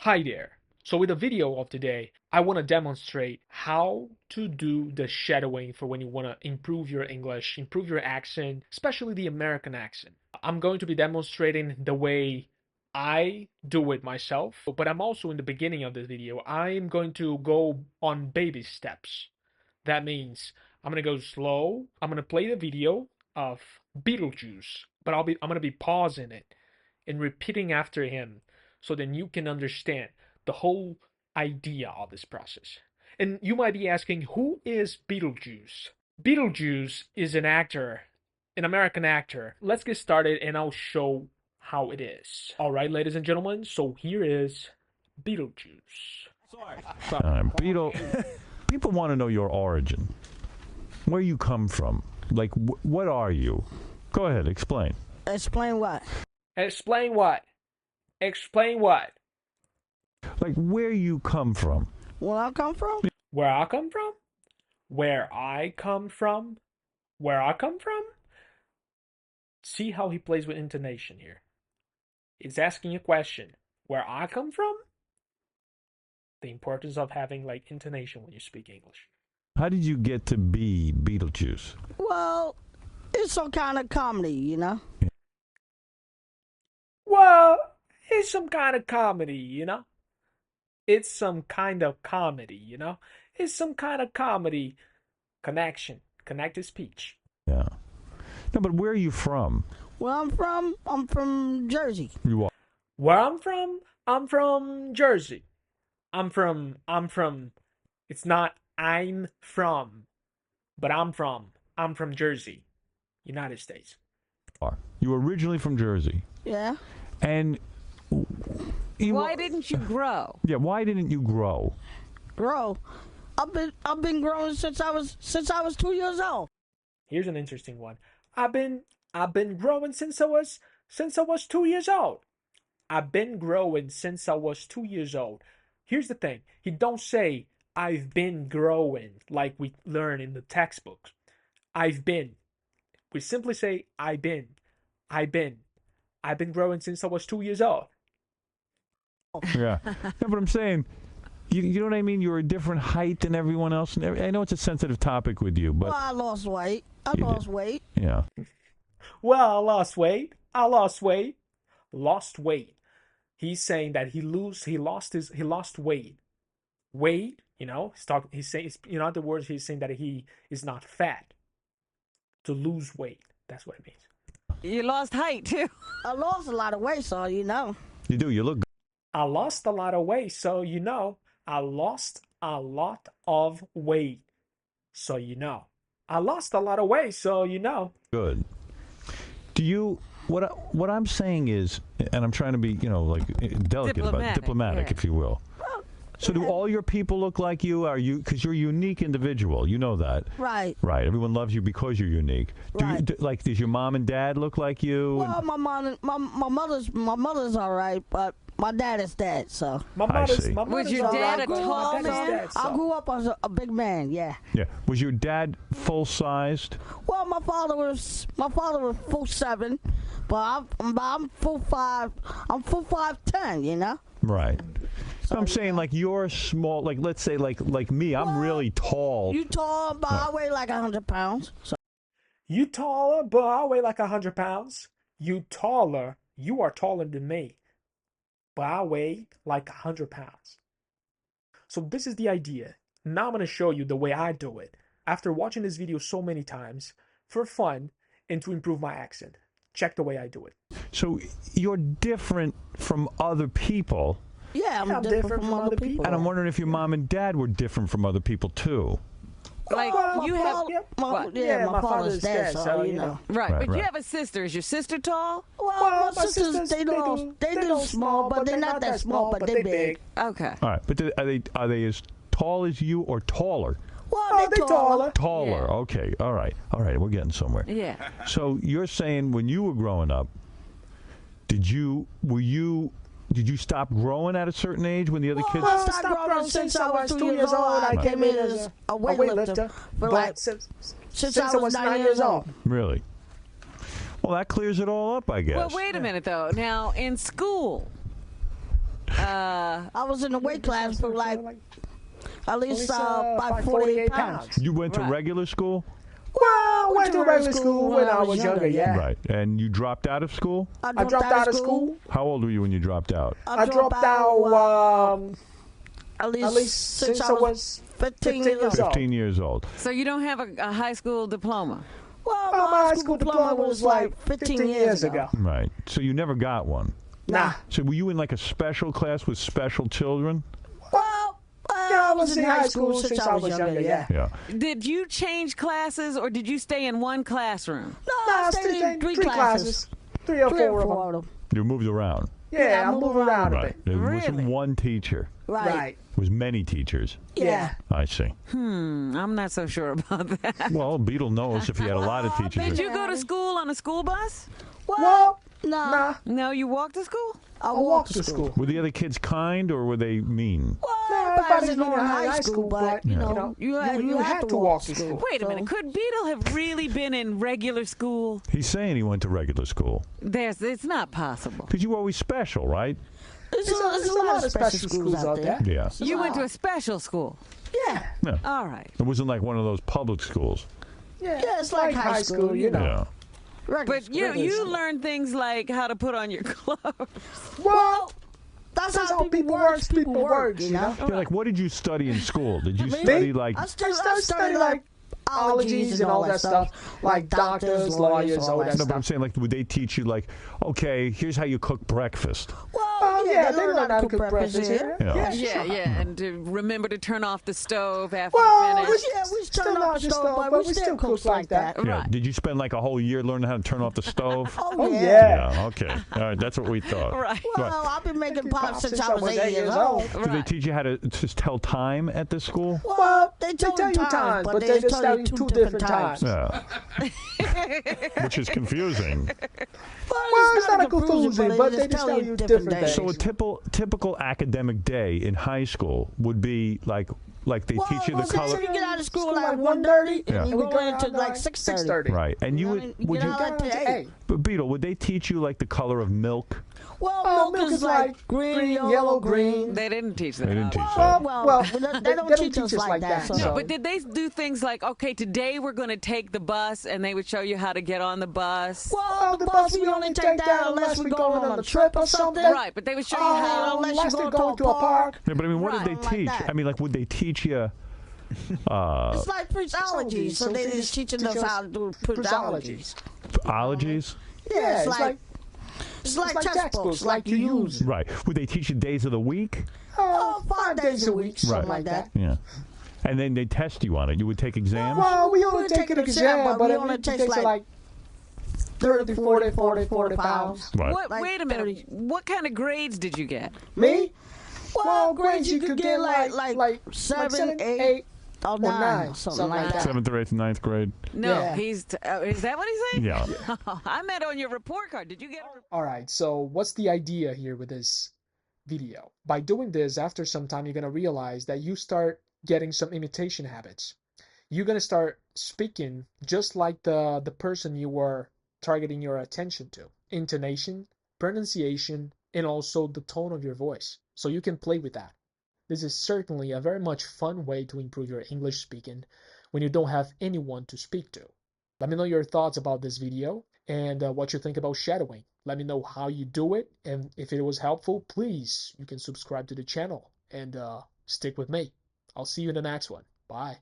Hi there. So with the video of today, I want to demonstrate how to do the shadowing for when you want to improve your English, improve your accent, especially the American accent. I'm going to be demonstrating the way I do it myself, but I'm also in the beginning of this video, I'm going to go on baby steps. That means I'm going to go slow. I'm going to play the video of Beetlejuice, but I'm going to be pausing it and repeating after him so then you can understand the whole idea of this process. And you might be asking, who is Beetlejuice? Beetlejuice is an actor, an American actor. Let's get started and I'll show how it is. All right, ladies and gentlemen, so here is Beetlejuice. People want to know your origin, where you come from. Like, what are you? Go ahead, explain. Explain what? Explain what? Explain what? Like, where you come from. Where I come from? Where I come from? Where I come from? Where I come from? See how he plays with intonation here. He's asking a question. Where I come from? The importance of having like intonation when you speak English. How did you get to be Beetlejuice? Well, it's some kind of comedy, you know? Well, it's some kind of comedy, you know? It's some kind of comedy, you know? It's some kind of comedy connection, connected speech. Yeah. No, but where are you from? Where I'm from Jersey. You are. Where I'm from Jersey. I'm from, it's not I'm from, but I'm from Jersey, United States. You were originally from Jersey. Yeah. And why didn't you grow? Yeah, why didn't you grow? Grow. I've been growing since I was 2 years old. Here's an interesting one. I've been growing since I was 2 years old. I've been growing since I was 2 years old. Here's the thing. He don't say I've been growing like we learn in the textbooks. I've been. We simply say I've been. I've been growing since I was 2 years old. Yeah. No, but I'm saying, you know what I mean? You're a different height than everyone else. And I know it's a sensitive topic with you, but... Well, I lost weight. I lost weight. Yeah. Well, I lost weight. Lost weight. He's saying that he lost weight. Weight, you know, he's saying, in other words, he's saying that he is not fat. To lose weight. That's what it means. You lost height, too. I lost a lot of weight, so you know. You do. You look good. I lost a lot of weight, so you know. I lost a lot of weight, so you know. I lost a lot of weight, so you know. Good. Do you... What I'm saying is, and I'm trying to be, you know, like diplomatic, if you will. So do all your people look like you? Are you, because you're a unique individual, you know that. Right. Right. Everyone loves you because you're unique. Right. Like, does your mom and dad look like you? Well, my mother's all right, but my dad is dead, so. Was your dad a tall man? I grew up as a big man, yeah. Yeah. Was your dad full-sized? Well, my father was full 7, but I'm full 5. I'm full 5'10", you know. Right. So I'm saying, like, you're small. Like, let's say, like me. I'm really tall. You tall, but I weigh like 100 pounds. So. You taller, but I weigh like 100 pounds. You are taller than me, but I weigh like 100 pounds. So this is the idea. Now I'm going to show you the way I do it. After watching this video so many times, for fun, and to improve my accent. Check the way I do it. So you're different from other people. Yeah, I'm different from other people. And I'm wondering if your mom and dad were different from other people, too. Like, my father's dead, so you know. Right, but you have a sister. Is your sister tall? Well, my sisters, they little small, but they're not that small, but they're big. Okay. All right, but are they as tall as you or taller? Well, they're taller. Taller, Yeah. okay. All right, we're getting somewhere. Yeah. So you're saying when you were growing up, did you stop growing at a certain age when the other kids? I stopped growing since I was 2 years old. I came in as a weightlifter, but since I was 9 years old. Really? Well, that clears it all up, I guess. Well, wait a minute, though. Now, in school, I was in the weight class for like at least about 48 pounds. You went to regular school? Well, I went to regular school when I was younger, yeah. Right. And you dropped out of school? I dropped out of school. How old were you when you dropped out? I dropped out at least since I was 15 years old. 15 years old. So you don't have a high school diploma? Well, my high school diploma was like 15 years ago. Right. So you never got one? Nah. So were you in like a special class with special children? Well, I was in high school since I was younger, yeah. Yeah. Did you change classes or did you stay in one classroom? No, I stayed in three classes. Three or four of them. You moved around? Yeah, I moved around a bit. It Really? wasn't one teacher. Right. It was many teachers. Yeah. I see. I'm not so sure about that. Well, Beetle knows if he had a lot of teachers. Did you go to school on a school bus? Well, nah. No, you walked to school? I walked to school. Were the other kids kind or were they mean? Well, everybody's going to high school, but, you know, you had to walk to school. Wait a minute. Could Beetle have really been in regular school? He's saying he went to regular school. It's not possible. Because you were always special, right? There's a lot of special schools out there. Yeah. You went to a special school? Yeah. Yeah. All right. It wasn't like one of those public schools. Yeah, it's like high school, you know. Yeah. But you learned things like how to put on your clothes. Well, that's how people work, you know? Yeah, like, what did you study in school? Did you study, like... I studied like ologies and all that stuff, like doctors, lawyers, all that No, stuff. but I'm saying, like, would they teach you, like, okay, here's how you cook breakfast? Well, yeah, they learn how to cook breakfast here. Yeah. Yeah, and to remember to turn off the stove after Well, you finish. We turn off the stove, but we still cook like that. Yeah. Right. Did you spend, like, a whole year learning how to turn off the stove? Oh, yeah. Yeah. Okay. All right, that's what we thought. Right. Well, I've been making pop since I was 8 years old. Did they teach you how to just tell time at this school? Well, they tell you you times, but but they they just tell you two different times. Yeah. Which is confusing. Well, it's not a confusing, but they just tell you different things. So a typical academic day in high school would be like they teach you the color. You get out of school like 1:30, and you we go into like 6:30. Right, and you would get out at 8. But Beetle, would they teach you like the color of milk? Well, milk is like green, yellow, green. They didn't teach that. They didn't teach that. Well, they don't teach us like that. No, but did they do things like, okay, today we're going to take the bus, and they would show you how to get on the bus? Well, the bus we only take that unless we're going on a trip or something. Right, but they would show you how. Unless you're going to a park. Yeah, but I mean, what did they teach? that. I mean, like, would they teach you? It's like phrenology, so they just teaching us how to do phrenologies. Ologies? Yeah, it's like textbooks, like you use. Right. Would they teach you days of the week? 5 days a week, something like that. Yeah. And then they test you on it. You would take exams? Well, we only take an exam, but it only takes like 30, 40 pounds. Right. Wait a minute. What kind of grades did you get? Me? Well, grades you could get like 7, 8, or 9, something like that. 7th or 8th, 9th grade. No, Yeah. is that what he's saying? Yeah. I meant on your report card. Did you get a report? All right, so what's the idea here with this video? By doing this, after some time, you're going to realize that you start getting some imitation habits. You're going to start speaking just like the person you were targeting your attention to. Intonation, pronunciation, and also the tone of your voice. So you can play with that. This is certainly a very much fun way to improve your English speaking when you don't have anyone to speak to. Let me know your thoughts about this video and what you think about shadowing. Let me know how you do it, and if it was helpful, please, you can subscribe to the channel and stick with me. I'll see you in the next one. Bye.